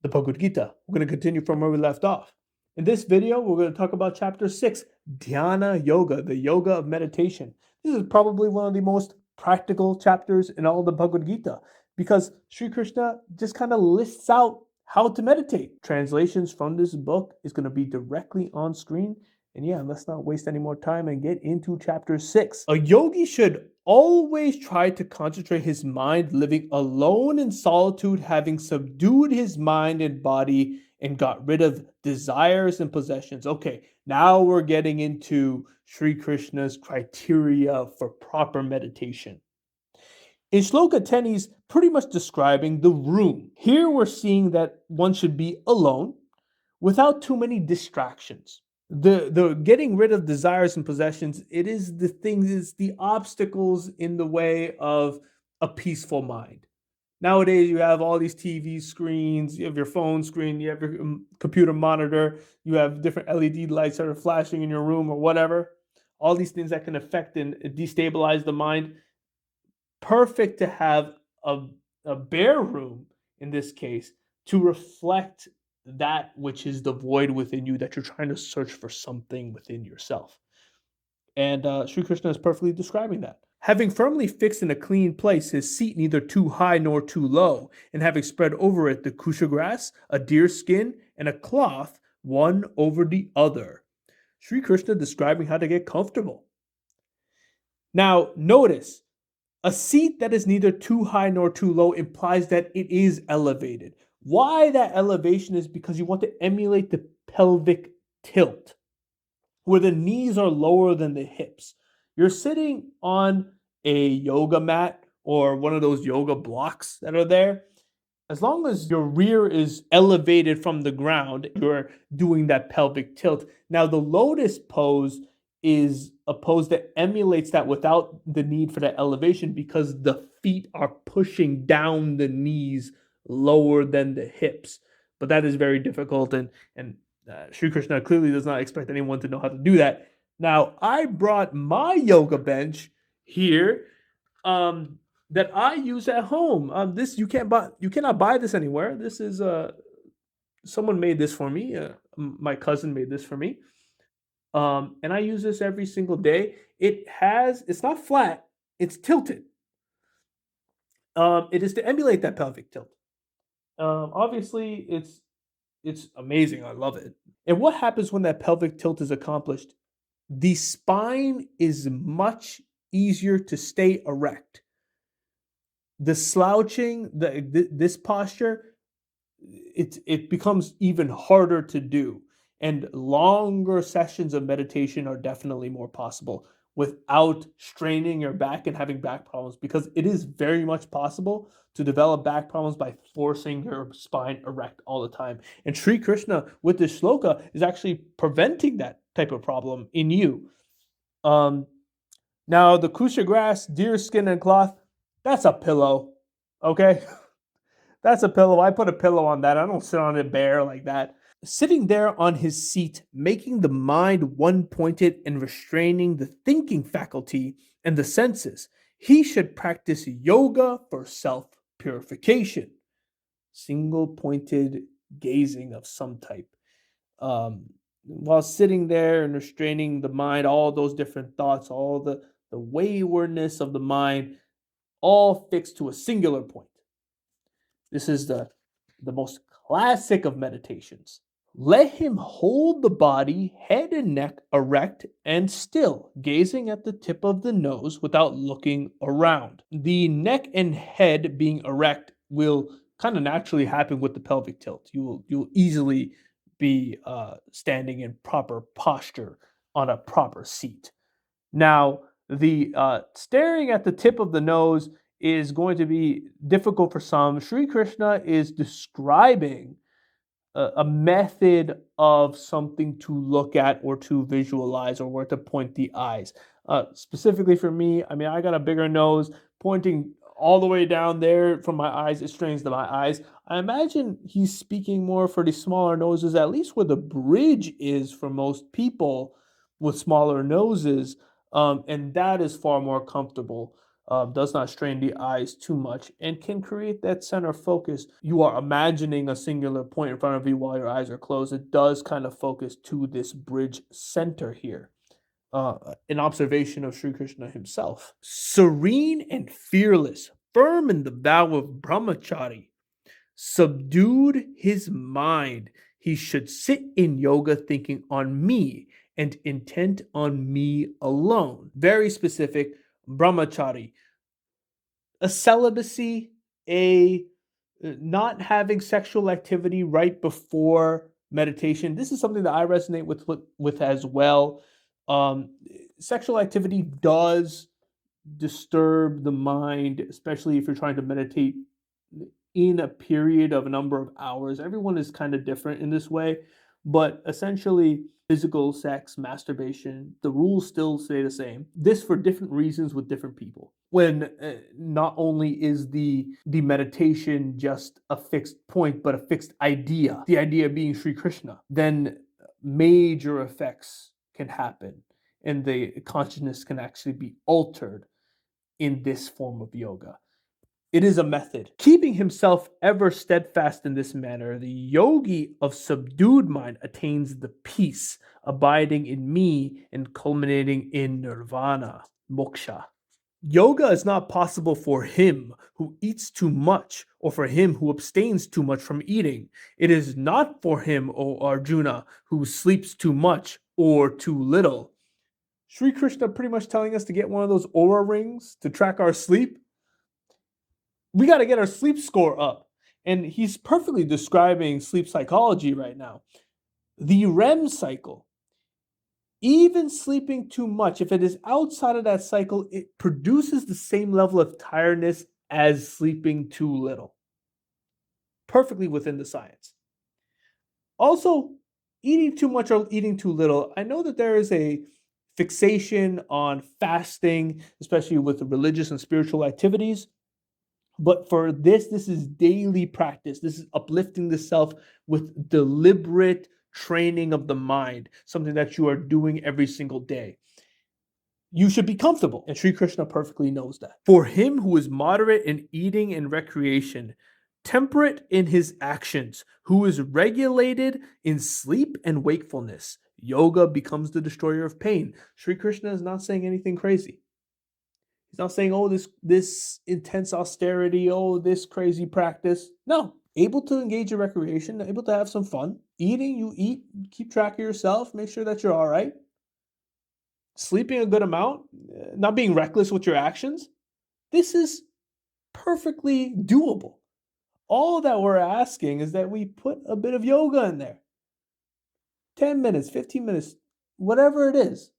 the Bhagavad Gita. We're going to continue from where we left off. In this video, we're going to talk about chapter 6, Dhyana Yoga, the yoga of meditation. This is probably one of the most practical chapters in all the Bhagavad Gita because Sri Krishna just kind of lists out how to meditate. Translations from this book is going to be directly on screen. And yeah, let's not waste any more time and get into chapter 6. A yogi should always try to concentrate his mind living alone in solitude, having subdued his mind and body and got rid of desires and possessions. Okay, now we're getting into Sri Krishna's criteria for proper meditation. In Shloka 10, he's pretty much describing the room. Here we're seeing that one should be alone without too many distractions. The getting rid of desires and possessions, it is the things, it's the obstacles in the way of a peaceful mind. Nowadays, you have all these TV screens, you have your phone screen, you have your computer monitor, you have different LED lights that are flashing in your room or whatever. All these things that can affect and destabilize the mind. Perfect to have a bare room, in this case, to reflect that which is the void within you, that you're trying to search for something within yourself. And Sri Krishna is perfectly describing that. Having firmly fixed in a clean place his seat neither too high nor too low, and having spread over it the kusha grass, a deer skin, and a cloth, one over the other. Sri Krishna describing how to get comfortable. Now, notice, a seat that is neither too high nor too low implies that it is elevated. Why that elevation is because you want to emulate the pelvic tilt, where the knees are lower than the hips. You're sitting on a yoga mat or one of those yoga blocks that are there. As long as your rear is elevated from the ground, you're doing that pelvic tilt. Now, the lotus pose is a pose that emulates that without the need for that elevation because the feet are pushing down the knees lower than the hips. But that is very difficult, and Sri Krishna clearly does not expect anyone to know how to do that. Now, I brought my yoga bench here that I use at home. This you cannot buy this anywhere. This is someone made this for me. My cousin made this for me. And I use this every single day. It's not flat, it's tilted. It is to emulate that pelvic tilt. Obviously, it's amazing. I love it. And what happens when that pelvic tilt is accomplished? The spine is much easier to stay erect. The slouching, this posture, it becomes even harder to do. And longer sessions of meditation are definitely more possible without straining your back and having back problems, because it is very much possible to develop back problems by forcing your spine erect all the time. And Sri Krishna, with this shloka, is actually preventing that type of problem in you. Now, the kusha grass, deer skin, and cloth, that's a pillow, okay? That's a pillow. I put a pillow on that. I don't sit on it bare like that. Sitting there on his seat, making the mind one-pointed and restraining the thinking faculty and the senses, he should practice yoga for self-purification. Single-pointed gazing of some type. While sitting there and restraining the mind, all those different thoughts, all the waywardness of the mind, all fixed to a singular point. This is the most classic of meditations. Let him hold the body, head and neck erect and still, gazing at the tip of the nose without looking around. The neck and head being erect will kind of naturally happen with the pelvic tilt. You'll easily be standing in proper posture on a proper seat. Now, the staring at the tip of the nose is going to be difficult for some. Sri Krishna is describing a method of something to look at or to visualize or where to point the eyes. Specifically for me, I mean, I got a bigger nose. Pointing all the way down there from my eyes, it strains my eyes. I imagine he's speaking more for the smaller noses, at least where the bridge is for most people with smaller noses. And that is far more comfortable. does not strain the eyes too much, and can create that center focus. You are imagining a singular point in front of you while your eyes are closed. It does kind of focus to this bridge center here. An observation of Sri Krishna himself. Serene and fearless, firm in the vow of brahmachari, subdued his mind. He should sit in yoga thinking on me and intent on me alone. Very specific, brahmachari. A celibacy, a not having sexual activity right before meditation. This is something that I resonate with as well. Um, Sexual activity does disturb the mind, especially if you're trying to meditate in a period of a number of hours. Everyone is kind of different in this way, but essentially, physical sex, masturbation, the rules still stay the same. This for different reasons with different people. When not only is the meditation just a fixed point, but a fixed idea, the idea being Sri Krishna, then major effects can happen, and the consciousness can actually be altered in this form of yoga. It is a method. Keeping himself ever steadfast in this manner, the yogi of subdued mind attains the peace, abiding in me and culminating in nirvana, moksha. Yoga is not possible for him who eats too much or for him who abstains too much from eating. It is not for him, O Arjuna, who sleeps too much or too little. Sri Krishna pretty much telling us to get one of those aura rings to track our sleep. We got to get our sleep score up. And he's perfectly describing sleep psychology right now. The REM cycle, even sleeping too much, if it is outside of that cycle, it produces the same level of tiredness as sleeping too little. Perfectly within the science. Also, eating too much or eating too little, I know that there is a fixation on fasting, especially with religious and spiritual activities. But for this is daily practice. This is uplifting the self with deliberate training of the mind, something that you are doing every single day. You should be comfortable, and Sri Krishna perfectly knows that. For him who is moderate in eating and recreation, temperate in his actions, who is regulated in sleep and wakefulness, yoga becomes the destroyer of pain. Sri Krishna is not saying anything crazy. He's not saying, oh, this intense austerity, oh, this crazy practice. No, able to engage in recreation, able to have some fun. Eating, you eat, keep track of yourself, make sure that you're all right. Sleeping a good amount, not being reckless with your actions. This is perfectly doable. All that we're asking is that we put a bit of yoga in there. 10 minutes, 15 minutes, whatever it is.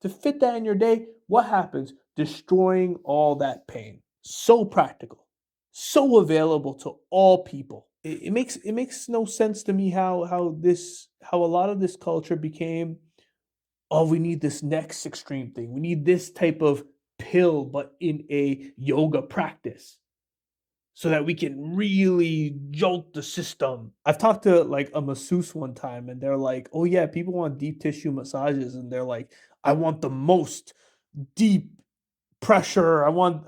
To fit that in your day, what happens? Destroying all that pain. So practical, so available to all people. It makes no sense to me how a lot of this culture became, oh, we need this next extreme thing. We need this type of pill, but in a yoga practice, so that we can really jolt the system. I've talked to like a masseuse one time, and they're like, oh yeah, people want deep tissue massages, and they're like, I want the most deep pressure. I want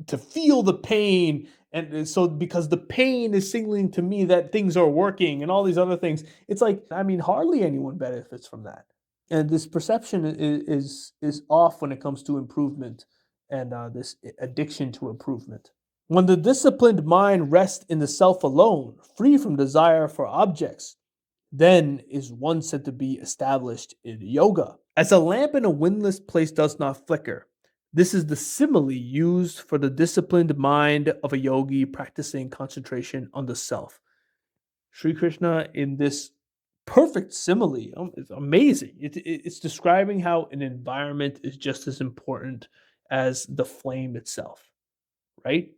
to feel the pain. And so because the pain is signaling to me that things are working and all these other things, it's like, I mean, hardly anyone benefits from that. And this perception is off when it comes to improvement and this addiction to improvement. When the disciplined mind rests in the self alone, free from desire for objects, then is one said to be established in yoga. As a lamp in a windless place does not flicker, this is the simile used for the disciplined mind of a yogi practicing concentration on the self. Sri Krishna, in this perfect simile, it's amazing. It's describing how an environment is just as important as the flame itself, right?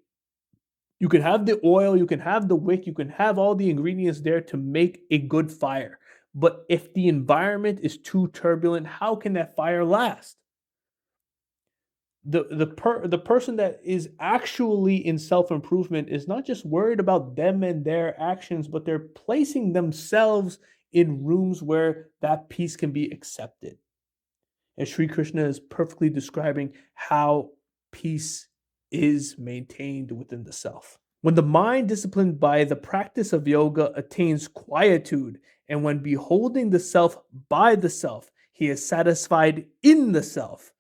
You can have the oil, you can have the wick, you can have all the ingredients there to make a good fire. But if the environment is too turbulent, how can that fire last? The person that is actually in self-improvement is not just worried about them and their actions, but they're placing themselves in rooms where that peace can be accepted. And Sri Krishna is perfectly describing how peace is maintained within the self. When the mind disciplined by the practice of yoga attains quietude, and when beholding the self by the self, he is satisfied in the self.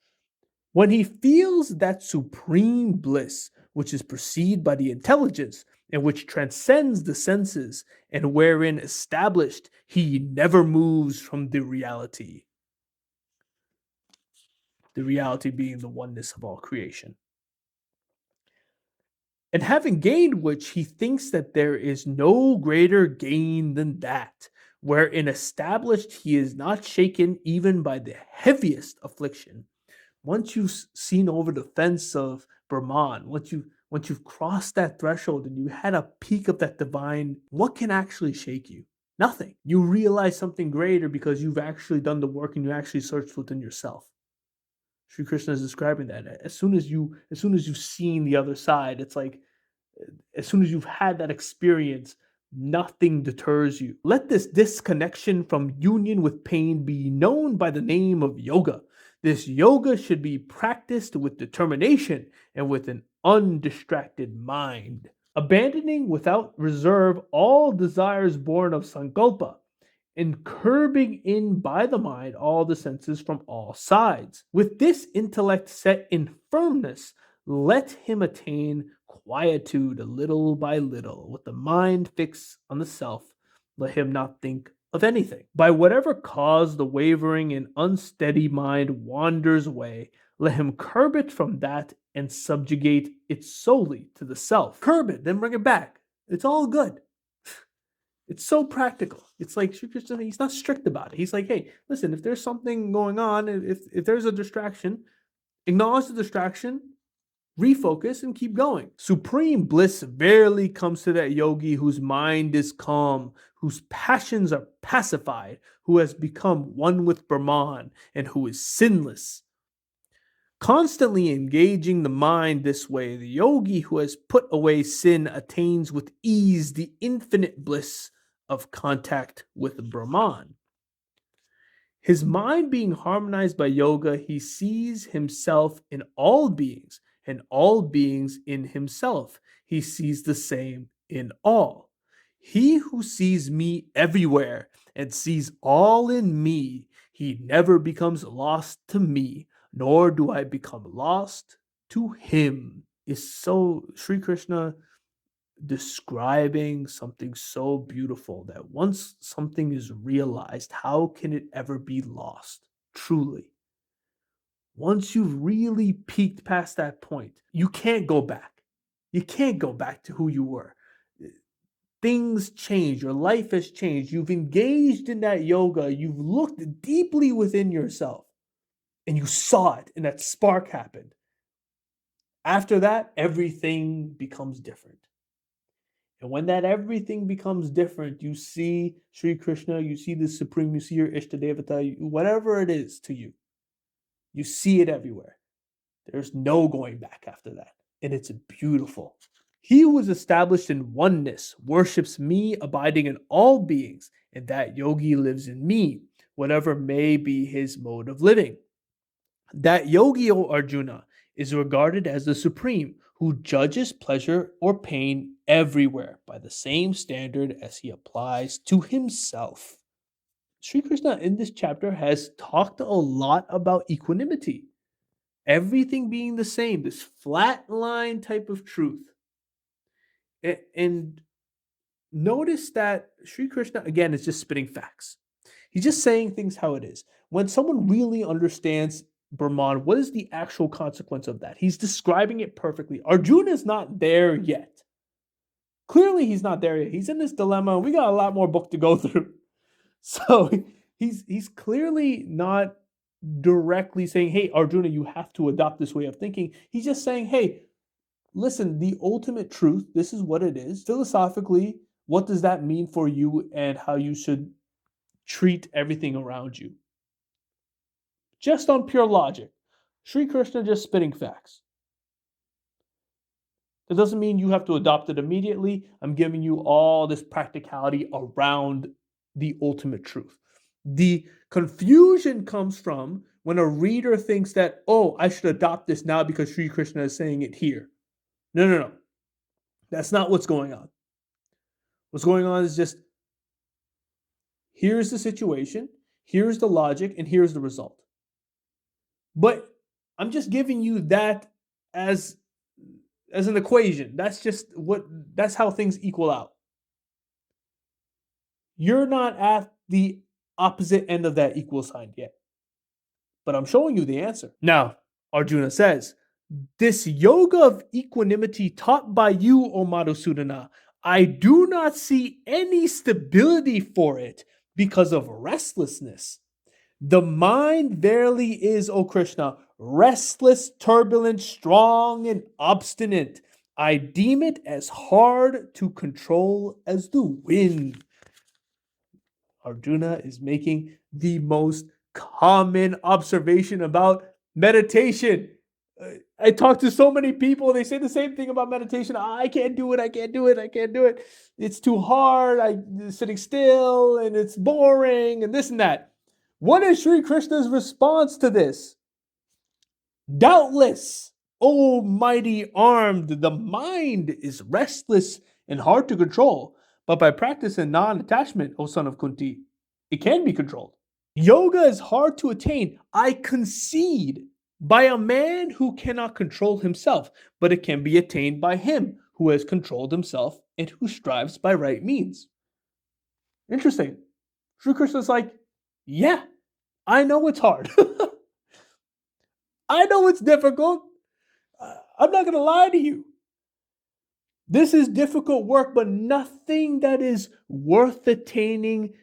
When he feels that supreme bliss, which is perceived by the intelligence, and which transcends the senses, and wherein established, he never moves from the reality being the oneness of all creation. And having gained which, he thinks that there is no greater gain than that, wherein established he is not shaken even by the heaviest affliction. Once you've seen over the fence of Brahman, once you've crossed that threshold and you had a peak of that divine, what can actually shake you? Nothing. You realize something greater because you've actually done the work and you actually searched within yourself. Sri Krishna is describing that. As soon as you've seen the other side, it's like as soon as you've had that experience, nothing deters you. Let this disconnection from union with pain be known by the name of yoga. This yoga should be practiced with determination and with an undistracted mind, abandoning without reserve all desires born of sankalpa, and curbing in by the mind all the senses from all sides. With this intellect set in firmness, let him attain quietude little by little. With the mind fixed on the self, let him not think of anything. By whatever cause the wavering and unsteady mind wanders away, let him curb it from that and subjugate it solely to the self. Curb it, then bring it back. It's all good. It's so practical. It's like Sri Krishna, he's not strict about it. He's like, hey, listen, if there's something going on, if there's a distraction, acknowledge the distraction, refocus, and keep going. Supreme bliss barely comes to that yogi whose mind is calm, whose passions are pacified, who has become one with Brahman, and who is sinless. Constantly engaging the mind this way, the yogi who has put away sin attains with ease the infinite bliss of contact with Brahman. His mind being harmonized by yoga, he sees himself in all beings, and all beings in himself. He sees the same in all. He who sees me everywhere and sees all in me, he never becomes lost to me, nor do I become lost to him. Is so Sri Krishna describing something so beautiful that once something is realized, how can it ever be lost? Truly. Once you've really peaked past that point, you can't go back. You can't go back to who you were. Things change. Your life has changed. You've engaged in that yoga. You've looked deeply within yourself and you saw it, and that spark happened. After that, everything becomes different. And when that everything becomes different, you see Sri Krishna, you see the Supreme, you see your Ishtadevata, whatever it is to you. You see it everywhere. There's no going back after that. And it's beautiful. He who is established in oneness worships me, abiding in all beings, and that yogi lives in me, whatever may be his mode of living. That yogi, O Arjuna, is regarded as the supreme, who judges pleasure or pain everywhere by the same standard as he applies to himself. Sri Krishna in this chapter has talked a lot about equanimity. Everything being the same, this flat line type of truth. And notice that Sri Krishna, again, is just spitting facts. He's just saying things how it is. When someone really understands Brahman, what is the actual consequence of that? He's describing it perfectly. Arjuna is not there yet. Clearly, he's not there yet. He's in this dilemma. We got a lot more book to go through. So he's clearly not directly saying, hey, Arjuna, you have to adopt this way of thinking. He's just saying, hey, listen, the ultimate truth, this is what it is. Philosophically, what does that mean for you and how you should treat everything around you? Just on pure logic. Sri Krishna just spitting facts. That doesn't mean you have to adopt it immediately. I'm giving you all this practicality around the ultimate truth. The confusion comes from when a reader thinks that, oh, I should adopt this now because Sri Krishna is saying it here. No. That's not what's going on. What's going on is just here's the situation, here's the logic, and here's the result. But I'm just giving you that as an equation. That's how things equal out. You're not at the opposite end of that equal sign yet. But I'm showing you the answer. Now, Arjuna says, this yoga of equanimity taught by you, O Madhusudana, I do not see any stability for it because of restlessness. The mind verily is, O Krishna, restless, turbulent, strong, and obstinate. I deem it as hard to control as the wind. Arjuna is making the most common observation about meditation. I talk to so many people, they say the same thing about meditation. I can't do it, I can't do it, I can't do it. It's too hard, I'm sitting still, and it's boring, and this and that. What is Sri Krishna's response to this? Doubtless, almighty armed, the mind is restless and hard to control, but by practice and non-attachment, O son of Kunti, it can be controlled. Yoga is hard to attain, I concede, by a man who cannot control himself, but it can be attained by him who has controlled himself and who strives by right means. Interesting. Sri Krishna's like, yeah, I know it's hard. I know it's difficult. I'm not going to lie to you. This is difficult work, but nothing that is worth attaining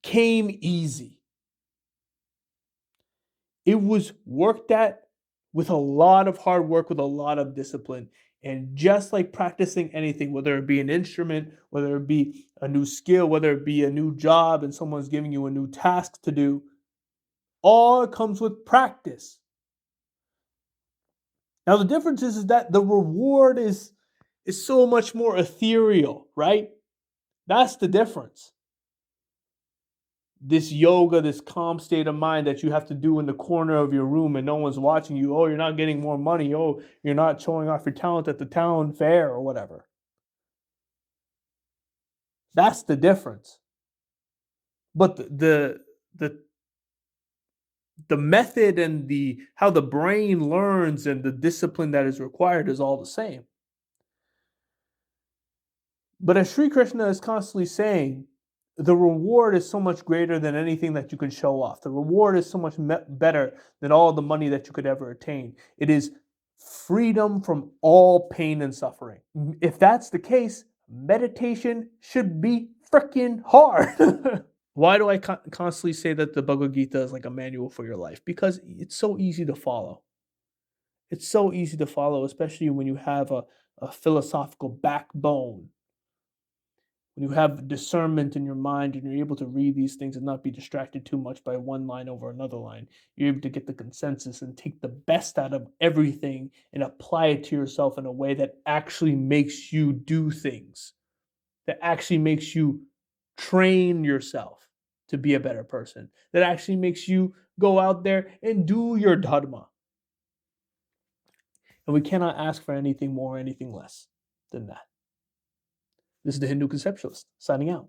came easy. It was worked at with a lot of hard work, with a lot of discipline. And just like practicing anything, whether it be an instrument, whether it be a new skill, whether it be a new job and someone's giving you a new task to do, all comes with practice. Now, the difference is that the reward is so much more ethereal, right? That's the difference. This yoga, this calm state of mind that you have to do in the corner of your room and no one's watching you. Oh, you're not getting more money. Oh, you're not showing off your talent at the town fair or whatever. That's the difference. But the method and how the brain learns and the discipline that is required is all the same. But as Sri Krishna is constantly saying, the reward is so much greater than anything that you can show off. The reward is so much better than all the money that you could ever attain. It is freedom from all pain and suffering. If that's the case, meditation should be freaking hard. Why do I constantly say that the Bhagavad Gita is like a manual for your life? Because it's so easy to follow. It's so easy to follow, especially when you have a philosophical backbone. When you have discernment in your mind and you're able to read these things and not be distracted too much by one line over another line, you're able to get the consensus and take the best out of everything and apply it to yourself in a way that actually makes you do things, that actually makes you train yourself to be a better person, that actually makes you go out there and do your dharma. And we cannot ask for anything more, anything less than that. This is the Hindu Conceptualist, signing out.